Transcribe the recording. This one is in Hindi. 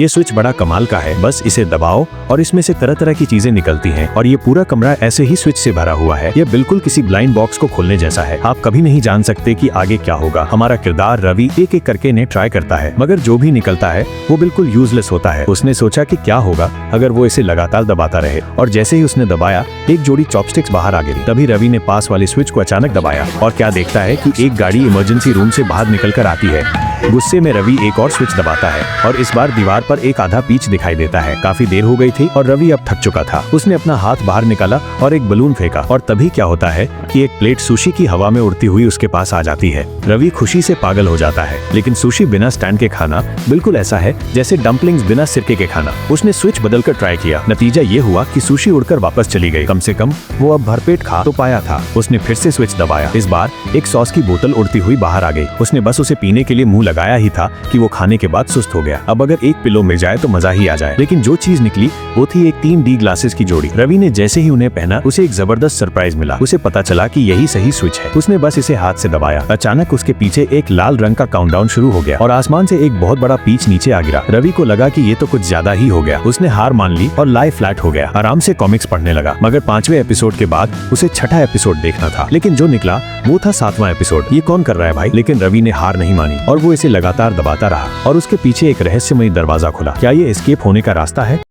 ये स्विच बड़ा कमाल का है, बस इसे दबाओ और इसमें से तरह तरह की चीजें निकलती हैं और ये पूरा कमरा ऐसे ही स्विच से भरा हुआ है। ये बिल्कुल किसी ब्लाइंड बॉक्स को खोलने जैसा है। आप कभी नहीं जान सकते कि आगे क्या होगा। हमारा किरदार रवि एक एक करके इन्हें ट्राई करता है, मगर जो भी निकलता है वो बिल्कुल यूजलेस होता है। उसने सोचा कि क्या होगा अगर वो इसे लगातार दबाता रहे, और जैसे ही उसने दबाया एक जोड़ी चॉपस्टिक्स बाहर आ गिरी। तभी रवि ने पास वाले स्विच को अचानक दबाया और क्या देखता है कि एक गाड़ी इमरजेंसी रूम से बाहर निकल कर आती है। गुस्से में रवि एक और स्विच दबाता है और इस बार दीवार पर एक आधा पीच दिखाई देता है। काफी देर हो गई थी और रवि अब थक चुका था। उसने अपना हाथ बाहर निकाला और एक बलून फेंका और तभी क्या होता है कि एक प्लेट सुशी की हवा में उड़ती हुई उसके पास आ जाती है। रवि खुशी से पागल हो जाता है, लेकिन सुशी बिना स्टैंड के खाना बिल्कुल ऐसा है जैसे डम्पलिंग्स बिना सिरके के खाना। उसने स्विच बदलकर ट्राई किया। नतीजा ये हुआ कि सुशी उड़कर वापस चली गई। कम से कम वो अब भरपेट खा तो पाया था। उसने फिर से स्विच दबाया। इस बार एक सॉस की बोतल उड़ती हुई बाहर आ गई। उसने बस उसे पीने के लिए मुंह लगाया ही था कि वो खाने के बाद सुस्त हो गया। अब अगर एक पिलो मिल जाए तो मजा ही आ जाए। लेकिन जो चीज निकली वो थी एक 3D ग्लासेस की जोड़ी। रवि ने जैसे ही उन्हें पहना उसे एक जबरदस्त सरप्राइज मिला। उसे पता चला कि यही सही स्विच है। उसने बस इसे हाथ से दबाया। अचानक उसके पीछे एक लाल रंग का काउंटडाउन शुरू हो गया और आसमान से एक बहुत बड़ा पीच नीचे आ गिरा। रवि को लगा कि ये तो कुछ ज्यादा ही हो गया। उसने हार मान ली और लाई फ्लैट हो गया। आराम से कॉमिक्स पढ़ने लगा। मगर 5वें एपिसोड के बाद उसे छठा एपिसोड देखना था, लेकिन जो निकला वो था 7वां एपिसोड। ये कौन कर रहा है भाई? लेकिन रवि ने हार नहीं मानी और वो इसे लगातार दबाता रहा और उसके पीछे एक रहस्यमयी दरवाजा खुला। क्या ये एस्केप होने का रास्ता है?